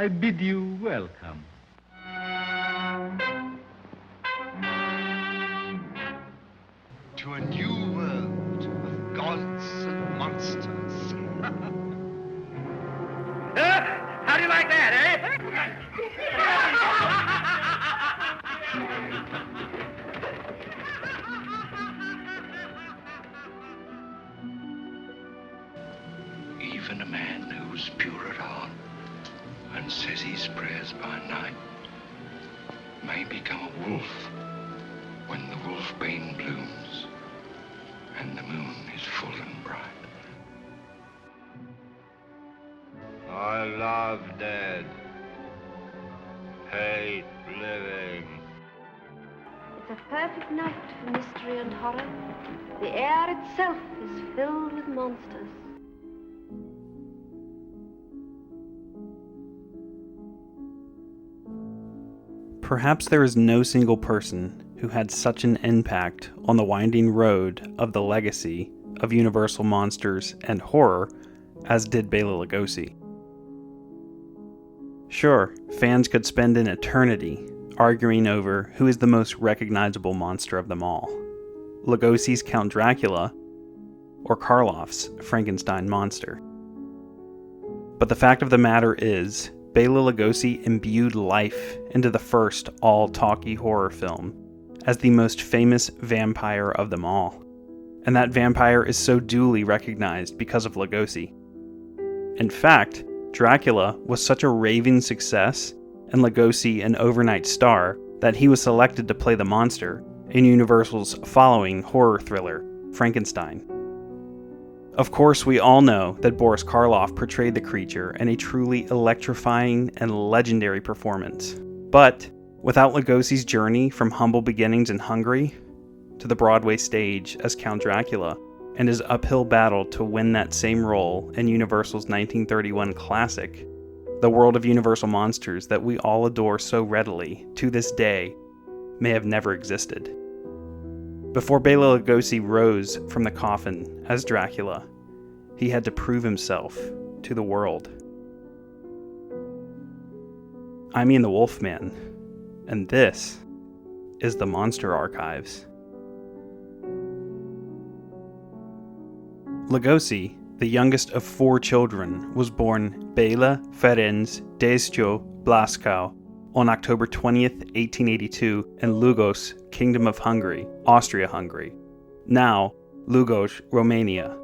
I bid you welcome. To a new world of gods and monsters. How do you like that, eh? Even a man who's pure at heart and says his prayers by night may become a wolf when the wolfbane blooms and the moon is full and bright. I love dead, hate living. It's a perfect night for mystery and horror. The air itself is filled with monsters. Perhaps there is no single person who had such an impact on the winding road of the legacy of Universal monsters and horror as did Bela Lugosi. Sure, fans could spend an eternity arguing over who is the most recognizable monster of them all, Lugosi's Count Dracula or Karloff's Frankenstein monster. But the fact of the matter is, Bela Lugosi imbued life into the first all-talkie horror film as the most famous vampire of them all. And that vampire is so duly recognized because of Lugosi. In fact, Dracula was such a raving success and Lugosi an overnight star that he was selected to play the monster in Universal's following horror thriller, Frankenstein. Of course, we all know that Boris Karloff portrayed the creature in a truly electrifying and legendary performance. But without Lugosi's journey from humble beginnings in Hungary to the Broadway stage as Count Dracula, and his uphill battle to win that same role in Universal's 1931 classic, the world of Universal monsters that we all adore so readily to this day may have never existed. Before Bela Lugosi rose from the coffin as Dracula, he had to prove himself to the world. I'm Ian the Wolfman, and this is the Monster Archives. Lugosi, the youngest of 4 children, was born Bela Ferenc Dezső Blasco on October 20th, 1882 in Lugos, Kingdom of Hungary, Austria-Hungary, now Lugos, Romania.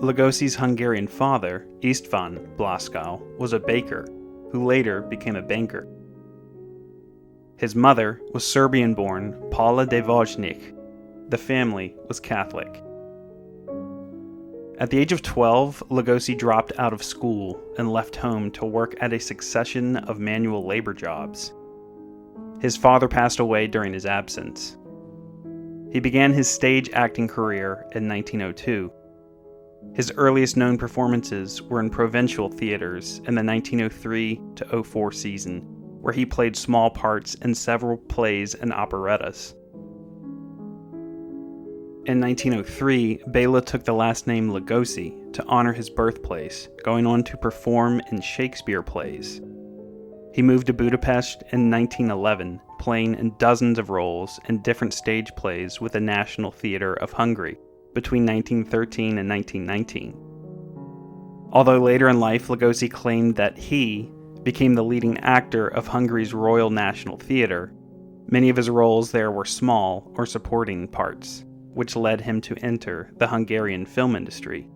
Lugosi's Hungarian father, István Blasco, was a baker, who later became a banker. His mother was Serbian-born Paula de Vojnik. The family was Catholic. At the age of 12, Lugosi dropped out of school and left home to work at a succession of manual labor jobs. His father passed away during his absence. He began his stage acting career in 1902. His earliest known performances were in provincial theaters in the 1903 to 04 season, where he played small parts in several plays and operettas. In 1903, Bela took the last name Lugosi to honor his birthplace, going on to perform in Shakespeare plays. He moved to Budapest in 1911, playing in dozens of roles in different stage plays with the National Theatre of Hungary between 1913 and 1919. Although later in life Lugosi claimed that he became the leading actor of Hungary's Royal National Theatre, many of his roles there were small or supporting parts, which led him to enter the Hungarian film industry.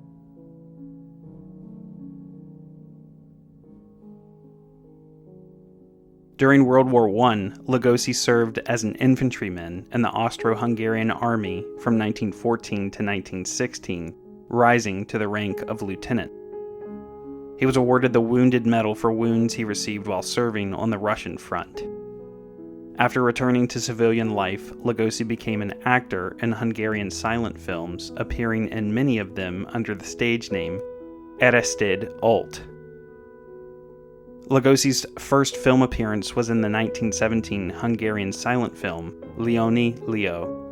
During World War I, Lugosi served as an infantryman in the Austro-Hungarian army from 1914 to 1916, rising to the rank of lieutenant. He was awarded the Wounded Medal for wounds he received while serving on the Russian front. After returning to civilian life, Lugosi became an actor in Hungarian silent films, appearing in many of them under the stage name Arrested Alt. Lugosi's first film appearance was in the 1917 Hungarian silent film Leoni Leo.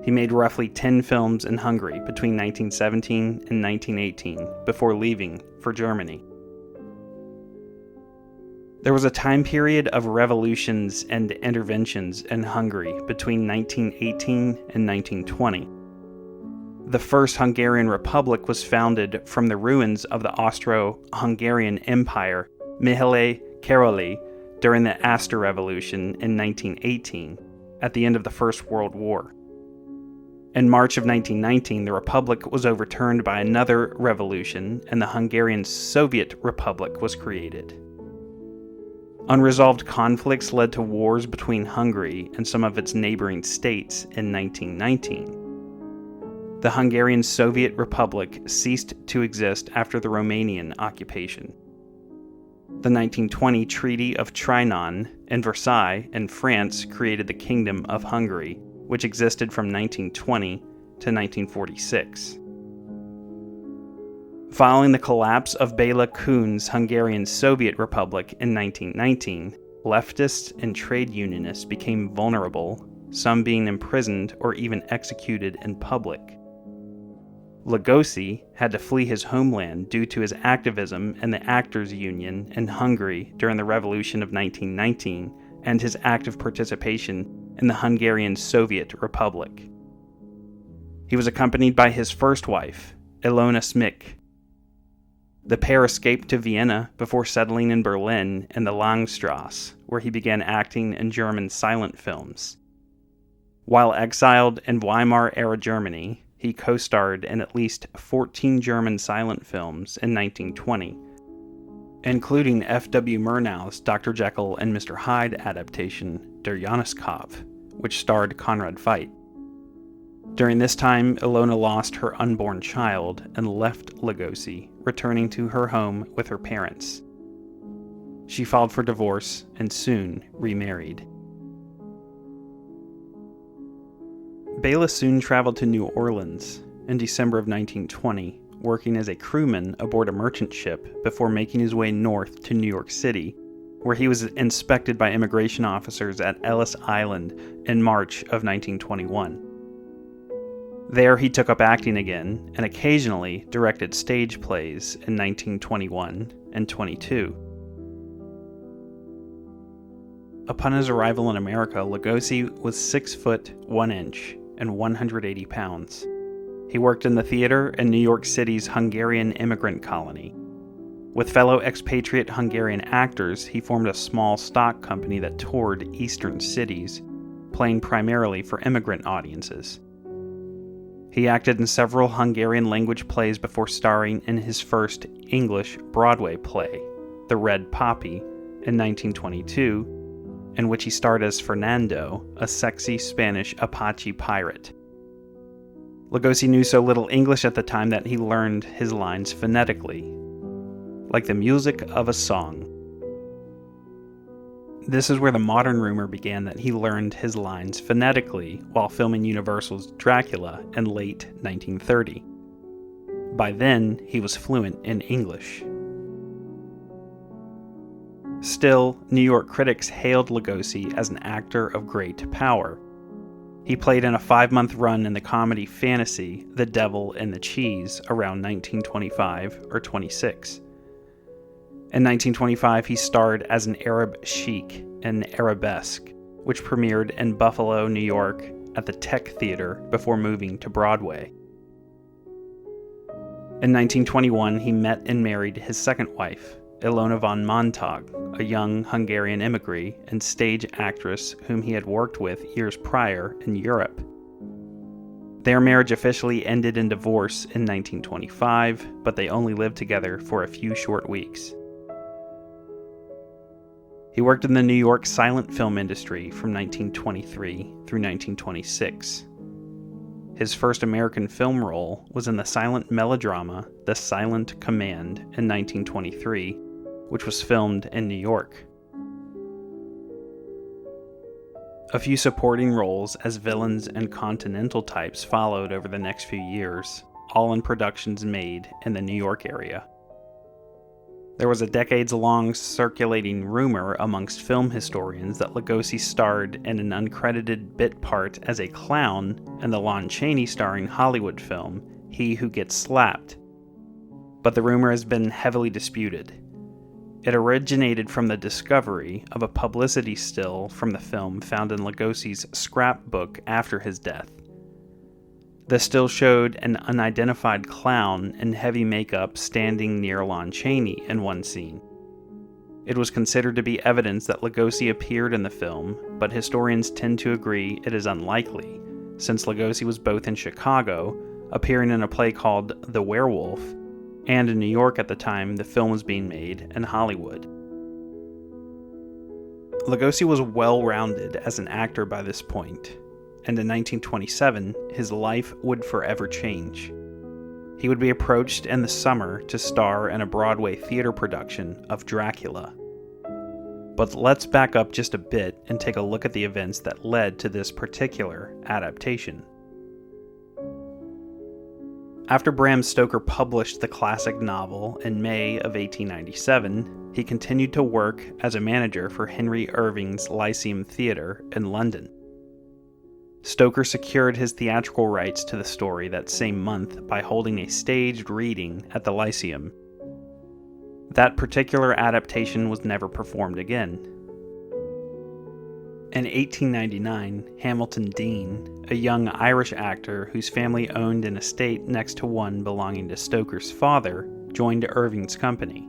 He made roughly 10 films in Hungary between 1917 and 1918 before leaving for Germany. There was a time period of revolutions and interventions in Hungary between 1918 and 1920. The First Hungarian Republic was founded from the ruins of the Austro-Hungarian Empire Mihaly Károly during the Astor Revolution in 1918, at the end of the First World War. In March of 1919, the Republic was overturned by another revolution, and the Hungarian Soviet Republic was created. Unresolved conflicts led to wars between Hungary and some of its neighboring states in 1919. The Hungarian Soviet Republic ceased to exist after the Romanian occupation. The 1920 Treaty of Trianon in Versailles in France created the Kingdom of Hungary, which existed from 1920 to 1946. Following the collapse of Bela Kun's Hungarian Soviet Republic in 1919, leftists and trade unionists became vulnerable, some being imprisoned or even executed in public. Lugosi had to flee his homeland due to his activism in the Actors Union in Hungary during the Revolution of 1919 and his active participation in the Hungarian Soviet Republic. He was accompanied by his first wife, Ilona Smik. The pair escaped to Vienna before settling in Berlin in the Langstrasse, where he began acting in German silent films. While exiled in Weimar-era Germany, he co-starred in at least 14 German silent films in 1920, including F.W. Murnau's Dr. Jekyll and Mr. Hyde adaptation, Der Januskopf, which starred Conrad Veidt. During this time, Ilona lost her unborn child and left Lugosi, returning to her home with her parents. She filed for divorce and soon remarried. Bela soon traveled to New Orleans in December of 1920, working as a crewman aboard a merchant ship before making his way north to New York City, where he was inspected by immigration officers at Ellis Island in March of 1921. There he took up acting again and occasionally directed stage plays in 1921 and 22. Upon his arrival in America, Lugosi was 6 foot 1 inch and 180 pounds. He worked in the theater in New York City's Hungarian immigrant colony. With fellow expatriate Hungarian actors, he formed a small stock company that toured eastern cities, playing primarily for immigrant audiences. He acted in several Hungarian-language plays before starring in his first English Broadway play, The Red Poppy, in 1922, in which he starred as Fernando, a sexy Spanish Apache pirate. Lugosi knew so little English at the time that he learned his lines phonetically, like the music of a song. This is where the modern rumor began that he learned his lines phonetically while filming Universal's Dracula in late 1930. By then, he was fluent in English. Still, New York critics hailed Lugosi as an actor of great power. He played in a 5-month run in the comedy fantasy The Devil and the Cheese around 1925 or 26. In 1925, he starred as an Arab sheik in Arabesque, which premiered in Buffalo, New York at the Tech Theater before moving to Broadway. In 1921, he met and married his second wife, Ilona von Montag, a young Hungarian immigrant and stage actress whom he had worked with years prior in Europe. Their marriage officially ended in divorce in 1925, but they only lived together for a few short weeks. He worked in the New York silent film industry from 1923 through 1926. His first American film role was in the silent melodrama The Silent Command in 1923, which was filmed in New York. A few supporting roles as villains and continental types followed over the next few years, all in productions made in the New York area. There was a decades-long circulating rumor amongst film historians that Lugosi starred in an uncredited bit part as a clown in the Lon Chaney starring Hollywood film He Who Gets Slapped, but the rumor has been heavily disputed. It originated from the discovery of a publicity still from the film found in Lugosi's scrapbook after his death. The still showed an unidentified clown in heavy makeup standing near Lon Chaney in one scene. It was considered to be evidence that Lugosi appeared in the film, but historians tend to agree it is unlikely, since Lugosi was both in Chicago, appearing in a play called The Werewolf, and in New York at the time the film was being made in Hollywood. Lugosi was well-rounded as an actor by this point, and in 1927, his life would forever change. He would be approached in the summer to star in a Broadway theater production of Dracula. But let's back up just a bit and take a look at the events that led to this particular adaptation. After Bram Stoker published the classic novel in May of 1897, he continued to work as a manager for Henry Irving's Lyceum Theatre in London. Stoker secured his theatrical rights to the story that same month by holding a staged reading at the Lyceum. That particular adaptation was never performed again. In 1899, Hamilton Deane, a young Irish actor whose family owned an estate next to one belonging to Stoker's father, joined Irving's company.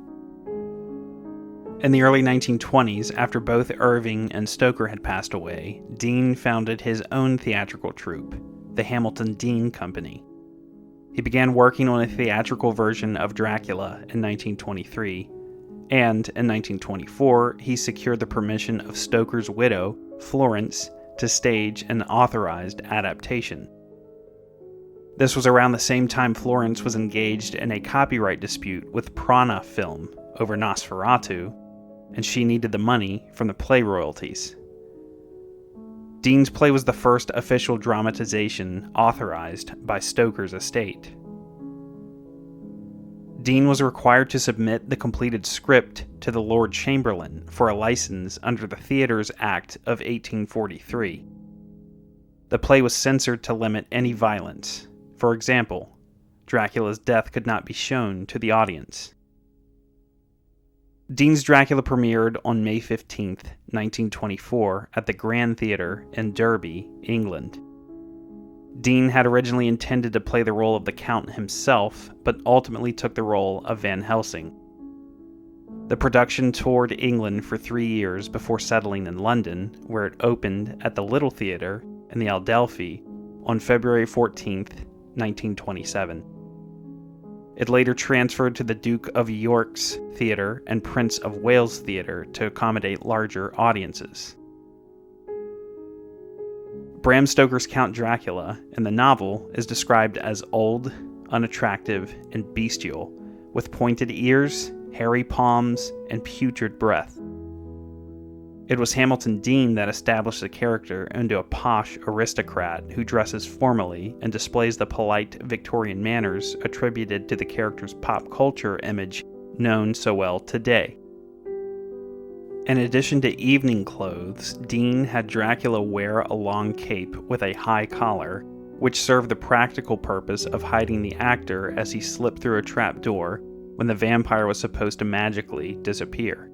In the early 1920s, after both Irving and Stoker had passed away, Deane founded his own theatrical troupe, the Hamilton Deane Company. He began working on a theatrical version of Dracula in 1923, and in 1924 he secured the permission of Stoker's widow, Florence, to stage an authorized adaptation. This was around the same time Florence was engaged in a copyright dispute with Prana Film over Nosferatu, and she needed the money from the play royalties. Deane's play was the first official dramatization authorized by Stoker's estate. Deane was required to submit the completed script to the Lord Chamberlain for a license under the Theatres Act of 1843. The play was censored to limit any violence. For example, Dracula's death could not be shown to the audience. Deane's Dracula premiered on May 15, 1924, at the Grand Theatre in Derby, England. Deane had originally intended to play the role of the Count himself, but ultimately took the role of Van Helsing. The production toured England for 3 years before settling in London, where it opened at the Little Theatre in the Adelphi on February 14, 1927. It later transferred to the Duke of York's Theatre and Prince of Wales Theatre to accommodate larger audiences. Bram Stoker's Count Dracula in the novel is described as old, unattractive, and bestial, with pointed ears, hairy palms, and putrid breath. It was Hamilton Deane that established the character into a posh aristocrat who dresses formally and displays the polite Victorian manners attributed to the character's pop culture image known so well today. In addition to evening clothes, Deane had Dracula wear a long cape with a high collar, which served the practical purpose of hiding the actor as he slipped through a trapdoor when the vampire was supposed to magically disappear.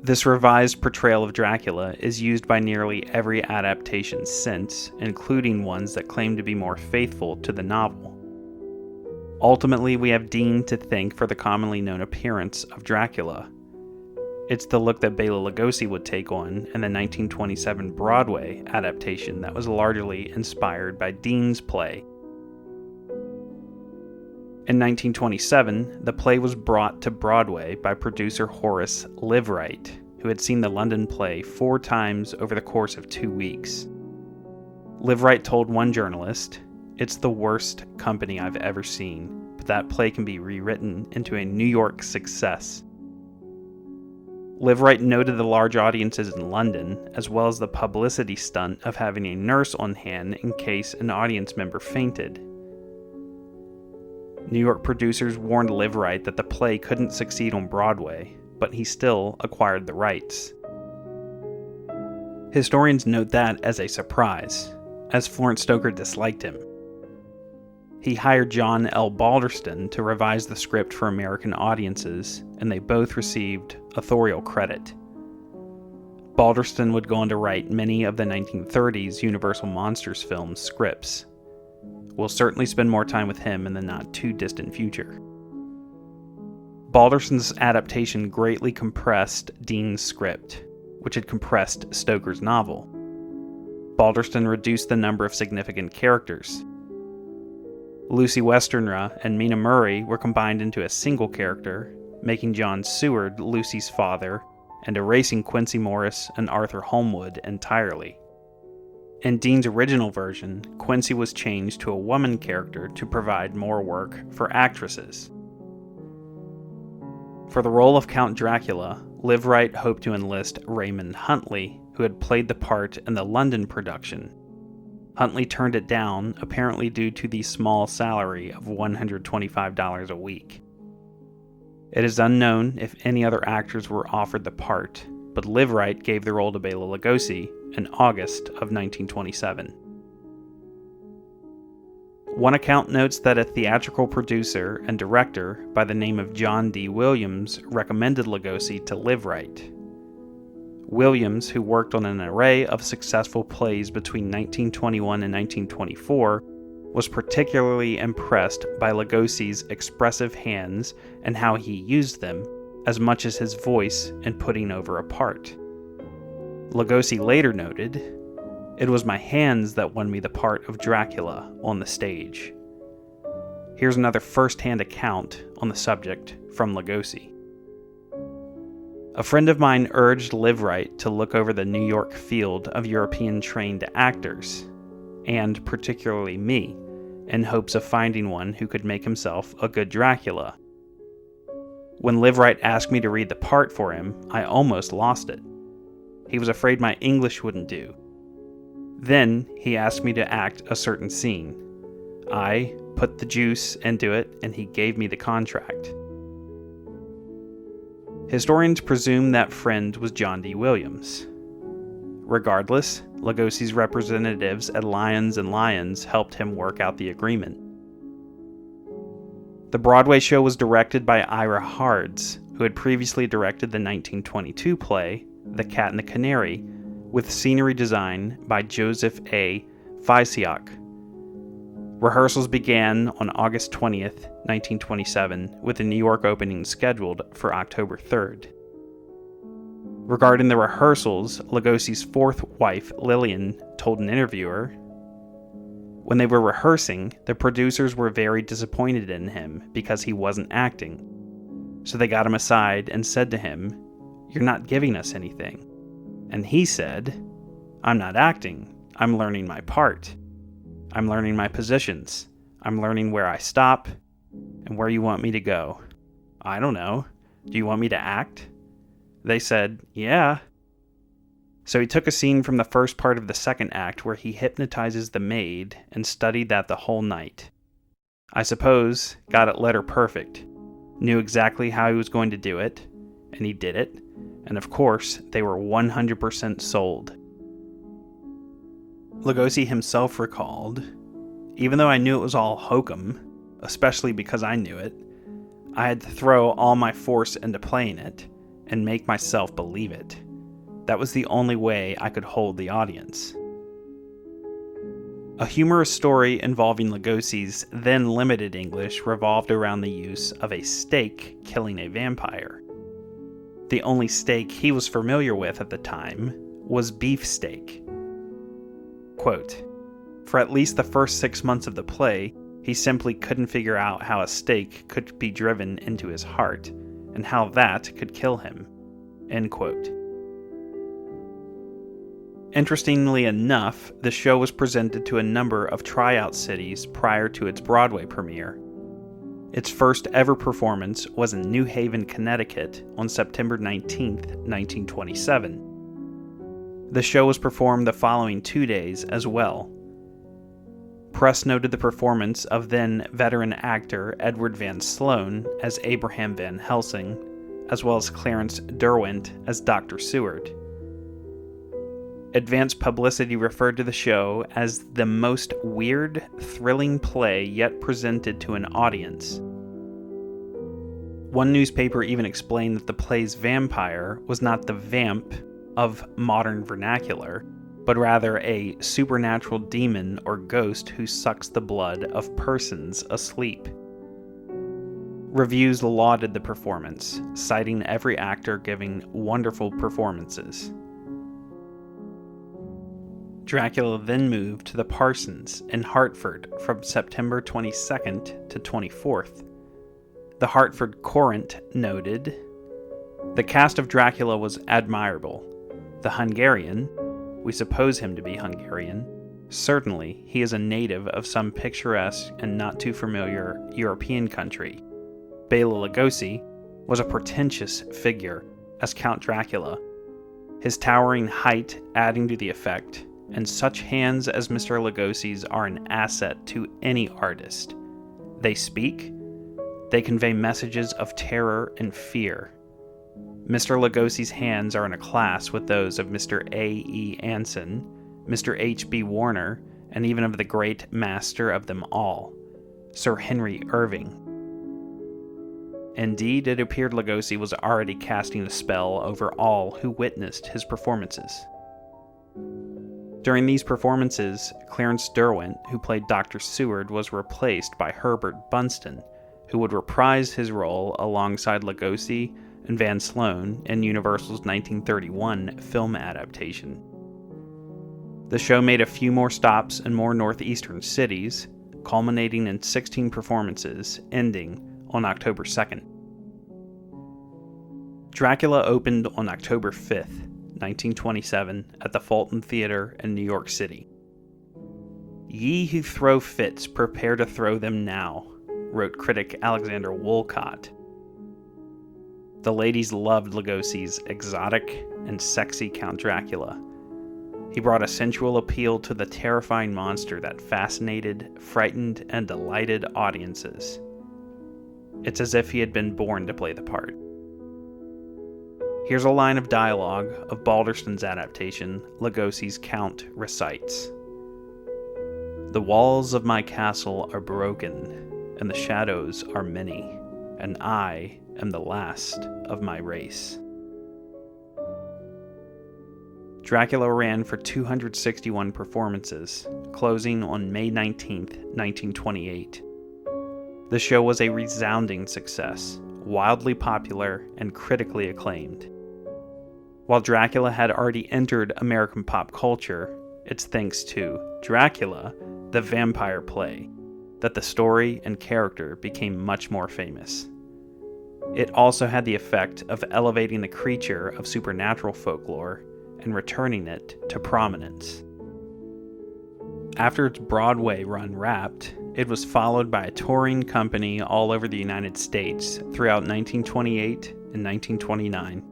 This revised portrayal of Dracula is used by nearly every adaptation since, including ones that claim to be more faithful to the novel. Ultimately, we have Deane to thank for the commonly known appearance of Dracula. It's the look that Bela Lugosi would take on in the 1927 Broadway adaptation that was largely inspired by Deane's play. In 1927, the play was brought to Broadway by producer Horace Liveright, who had seen the London play 4 times over the course of 2 weeks. Liveright told one journalist, "It's the worst company I've ever seen, but that play can be rewritten into a New York success." Liveright noted the large audiences in London, as well as the publicity stunt of having a nurse on hand in case an audience member fainted. New York producers warned Liveright that the play couldn't succeed on Broadway, but he still acquired the rights. Historians note that as a surprise, as Florence Stoker disliked him. He hired John L. Balderston to revise the script for American audiences, and they both received authorial credit. Balderston would go on to write many of the 1930s Universal Monsters film scripts. We'll certainly spend more time with him in the not-too-distant future. Balderston's adaptation greatly compressed Dean's script, which had compressed Stoker's novel. Balderston reduced the number of significant characters. Lucy Westenra and Mina Murray were combined into a single character, making John Seward Lucy's father and erasing Quincy Morris and Arthur Holmwood entirely. In Dean's original version, Quincy was changed to a woman character to provide more work for actresses. For the role of Count Dracula, Liv Wright hoped to enlist Raymond Huntley, who had played the part in the London production. Huntley turned it down, apparently due to the small salary of $125 a week. It is unknown if any other actors were offered the part, but Liv Wright gave the role to Bela Lugosi in August of 1927. One account notes that a theatrical producer and director by the name of John D. Williams recommended Lugosi to Liv Wright. Williams, who worked on an array of successful plays between 1921 and 1924, was particularly impressed by Lugosi's expressive hands and how he used them, as much as his voice in putting over a part. Lugosi later noted, "It was my hands that won me the part of Dracula on the stage." Here's another first-hand account on the subject from Lugosi. A friend of mine urged Liv Wright to look over the New York field of European-trained actors, and particularly me, in hopes of finding one who could make himself a good Dracula. When Liv Wright asked me to read the part for him, I almost lost it. He was afraid my English wouldn't do. Then he asked me to act a certain scene. I put the juice into it, and he gave me the contract. Historians presume that friend was John D. Williams. Regardless, Lugosi's representatives at Lions and Lions helped him work out the agreement. The Broadway show was directed by Ira Hards, who had previously directed the 1922 play, The Cat and the Canary, with scenery design by Joseph A. Fysiak. Rehearsals began on August 20th, 1927, with the New York opening scheduled for October 3rd. Regarding the rehearsals, Lugosi's fourth wife, Lillian, told an interviewer, "When they were rehearsing, the producers were very disappointed in him because he wasn't acting. So they got him aside and said to him, 'You're not giving us anything.' And he said, 'I'm not acting, I'm learning my part. I'm learning my positions. I'm learning where I stop and where you want me to go. I don't know. Do you want me to act?' They said, 'Yeah.' So he took a scene from the first part of the second act where he hypnotizes the maid and studied that the whole night. I suppose got it letter perfect, knew exactly how he was going to do it, and he did it, and of course they were 100% sold." Lugosi himself recalled, "Even though I knew it was all hokum, especially because I knew it, I had to throw all my force into playing it and make myself believe it. That was the only way I could hold the audience." A humorous story involving Lugosi's then limited English revolved around the use of a steak killing a vampire. The only steak he was familiar with at the time was beef steak. Quote, "For at least the first 6 months of the play, he simply couldn't figure out how a stake could be driven into his heart, and how that could kill him." End quote. Interestingly enough, the show was presented to a number of tryout cities prior to its Broadway premiere. Its first ever performance was in New Haven, Connecticut on September 19, 1927. The show was performed the following 2 days as well. Press noted the performance of then veteran actor Edward Van Sloan as Abraham Van Helsing, as well as Clarence Derwent as Dr. Seward. Advanced publicity referred to the show as the most weird, thrilling play yet presented to an audience. One newspaper even explained that the play's vampire was not the vamp of modern vernacular, but rather a supernatural demon or ghost who sucks the blood of persons asleep. Reviews lauded the performance, citing every actor giving wonderful performances. Dracula then moved to the Parsons in Hartford from September 22nd to 24th. The Hartford Courant noted, "The cast of Dracula was admirable. The Hungarian, we suppose him to be Hungarian, certainly he is a native of some picturesque and not too familiar European country. Bela Lugosi was a portentous figure as Count Dracula, his towering height adding to the effect, and such hands as Mr. Lugosi's are an asset to any artist. They speak, they convey messages of terror and fear. Mr. Lugosi's hands are in a class with those of Mr. A. E. Anson, Mr. H. B. Warner, and even of the great master of them all, Sir Henry Irving." Indeed, it appeared Lugosi was already casting a spell over all who witnessed his performances. During these performances, Clarence Derwent, who played Dr. Seward, was replaced by Herbert Bunston, who would reprise his role alongside Lugosi and Van Sloan in Universal's 1931 film adaptation. The show made a few more stops in more northeastern cities, culminating in 16 performances, ending on October 2nd. Dracula opened on October 5th, 1927, at the Fulton Theater in New York City. "Ye who throw fits, prepare to throw them now," wrote critic Alexander Woollcott. The ladies loved Lugosi's exotic and sexy Count Dracula. He brought a sensual appeal to the terrifying monster that fascinated, frightened, and delighted audiences. It's as if he had been born to play the part. Here's a line of dialogue of Balderston's adaptation, Lugosi's Count recites. "The walls of my castle are broken, and the shadows are many, and I am the last of my race." Dracula ran for 261 performances, closing on May 19th, 1928. The show was a resounding success, wildly popular and critically acclaimed. While Dracula had already entered American pop culture, it's thanks to Dracula, the vampire play, that the story and character became much more famous. It also had the effect of elevating the creature of supernatural folklore and returning it to prominence. After its Broadway run wrapped, it was followed by a touring company all over the United States throughout 1928 and 1929.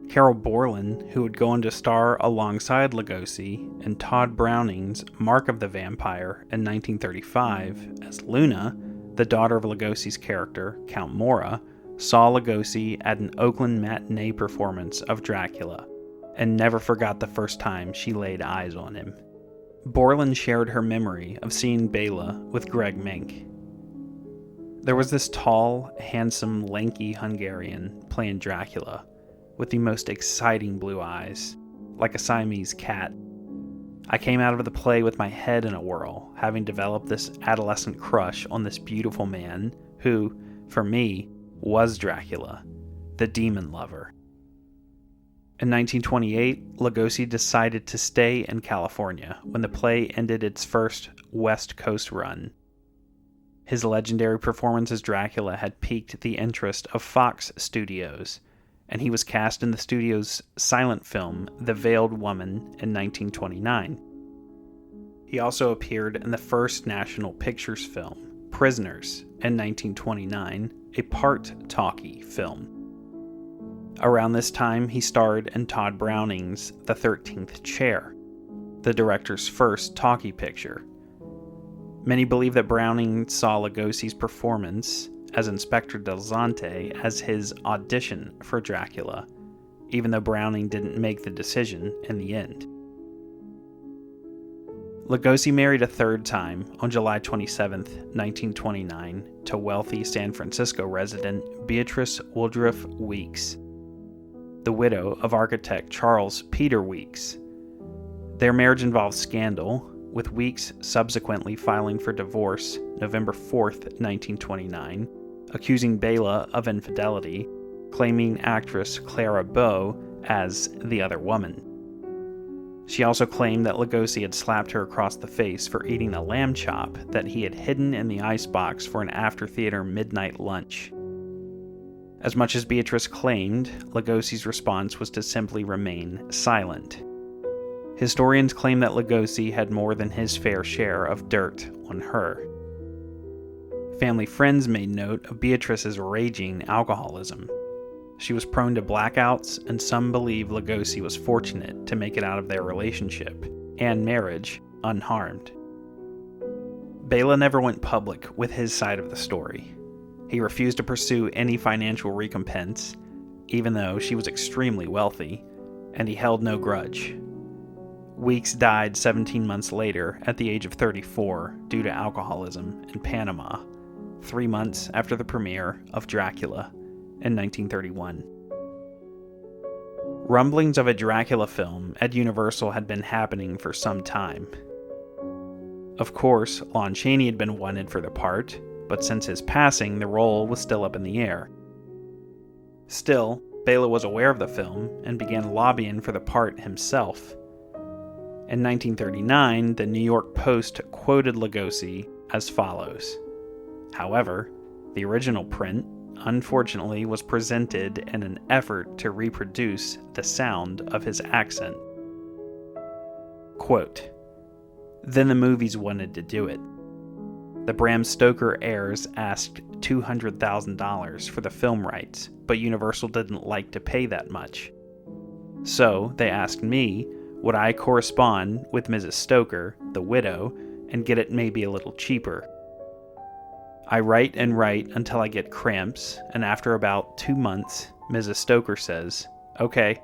Carol Borland, who would go on to star alongside Lugosi in Todd Browning's Mark of the Vampire in 1935 as Luna, the daughter of Lugosi's character, Count Mora, saw Lugosi at an Oakland matinee performance of Dracula and never forgot the first time she laid eyes on him. Borland shared her memory of seeing Bela with Greg Mink. There was this tall, handsome, lanky Hungarian playing Dracula with the most exciting blue eyes, like a Siamese cat. I came out of the play with my head in a whirl, having developed this adolescent crush on this beautiful man who, for me, was Dracula, the demon lover. In 1928, Lugosi decided to stay in California when the play ended its first West Coast run. His legendary performance as Dracula had piqued the interest of Fox Studios, and he was cast in the studio's silent film The Veiled Woman in 1929. He also appeared in the first National Pictures film, Prisoners, in 1929, a part-talkie film. Around this time, he starred in Todd Browning's The 13th Chair, the director's first talkie picture. Many believe that Browning saw Lugosi's performance as Inspector Del Zante as his audition for Dracula, even though Browning didn't make the decision in the end. Lugosi married a third time on July 27, 1929, to wealthy San Francisco resident Beatrice Woodruff Weeks, the widow of architect Charles Peter Weeks. Their marriage involved scandal, with Weeks subsequently filing for divorce November 4, 1929, accusing Bela of infidelity, claiming actress Clara Bow as the other woman. She also claimed that Lugosi had slapped her across the face for eating a lamb chop that he had hidden in the icebox for an after-theater midnight lunch. As much as Beatrice claimed, Lugosi's response was to simply remain silent. Historians claim that Lugosi had more than his fair share of dirt on her. Family friends made note of Beatrice's raging alcoholism. She was prone to blackouts, and some believe Lugosi was fortunate to make it out of their relationship and marriage unharmed. Bela never went public with his side of the story. He refused to pursue any financial recompense, even though she was extremely wealthy, and he held no grudge. Weeks died 17 months later at the age of 34 due to alcoholism in Panama, 3 months after the premiere of Dracula in 1931. Rumblings of a Dracula film at Universal had been happening for some time. Of course, Lon Chaney had been wanted for the part, but since his passing, the role was still up in the air. Still, Bela was aware of the film and began lobbying for the part himself. In 1939, the New York Post quoted Lugosi as follows. However, the original print, unfortunately, was presented in an effort to reproduce the sound of his accent. Quote, "Then the movies wanted to do it. The Bram Stoker heirs asked $200,000 for the film rights, but Universal didn't like to pay that much. So they asked me, would I correspond with Mrs. Stoker, the widow, and get it maybe a little cheaper? I write and write until I get cramps, and after about 2 months, Mrs. Stoker says, okay,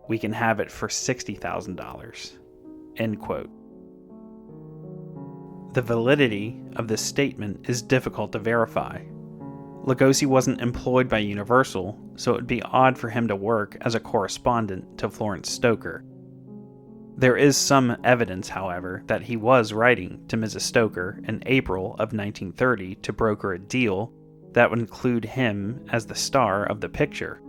we can have it for $60,000. End quote. The validity of this statement is difficult to verify. Lugosi wasn't employed by Universal, so it would be odd for him to work as a correspondent to Florence Stoker. There is some evidence, however, that he was writing to Mrs. Stoker in April of 1930 to broker a deal that would include him as the star of the picture.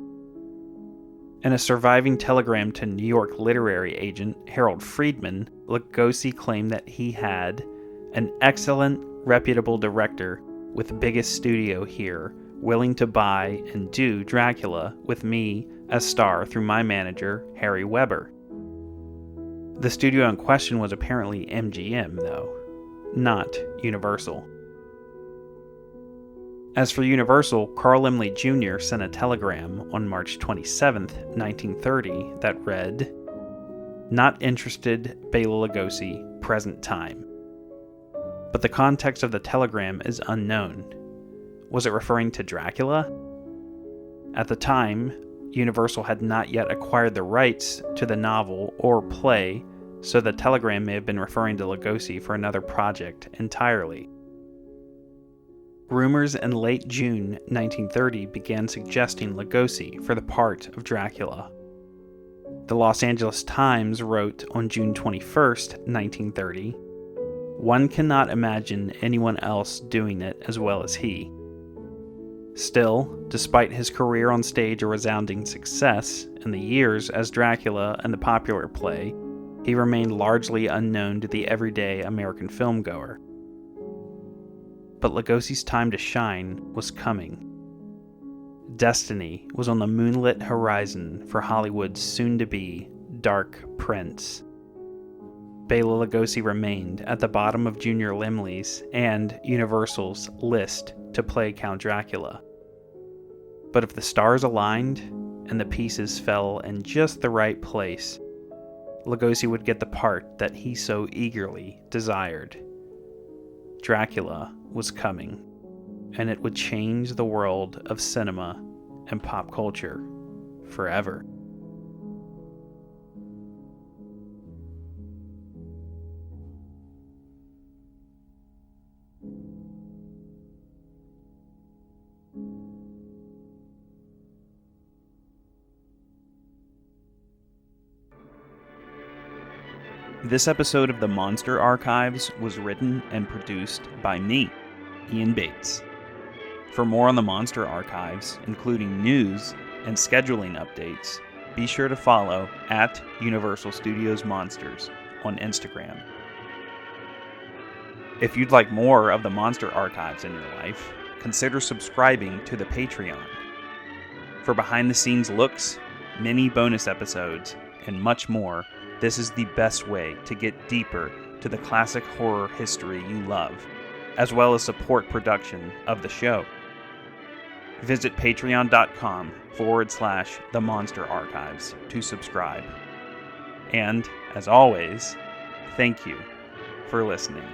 In a surviving telegram to New York literary agent Harold Friedman, Lugosi claimed that he had an excellent, reputable director with the biggest studio here, willing to buy and do Dracula with me as star through my manager, Harry Weber. The studio in question was apparently MGM, though, not Universal. As for Universal, Carl Laemmle Jr. sent a telegram on March 27, 1930 that read, "Not interested, Bela Lugosi, present time." But the context of the telegram is unknown. Was it referring to Dracula? At the time, Universal had not yet acquired the rights to the novel or play, so the telegram may have been referring to Lugosi for another project entirely. Rumors in late June 1930 began suggesting Lugosi for the part of Dracula. The Los Angeles Times wrote on June 21, 1930, "One cannot imagine anyone else doing it as well as he." Still, despite his career on stage a resounding success and the years as Dracula and the popular play, he remained largely unknown to the everyday American filmgoer. But Lugosi's time to shine was coming. Destiny was on the moonlit horizon for Hollywood's soon-to-be Dark Prince. Bela Lugosi remained at the bottom of Junior Laemmle's and Universal's list to play Count Dracula. But if the stars aligned and the pieces fell in just the right place, Lugosi would get the part that he so eagerly desired. Dracula was coming, and it would change the world of cinema and pop culture forever. This episode of the Monster Archives was written and produced by me, Ian Bates. For more on the Monster Archives, including news and scheduling updates, be sure to follow at Universal Studios Monsters on Instagram. If you'd like more of the Monster Archives in your life, consider subscribing to the Patreon. For behind-the-scenes looks, mini bonus episodes, and much more, this is the best way to get deeper to the classic horror history you love, as well as support production of the show. Visit patreon.com/The Monster Archives to subscribe. And, as always, thank you for listening.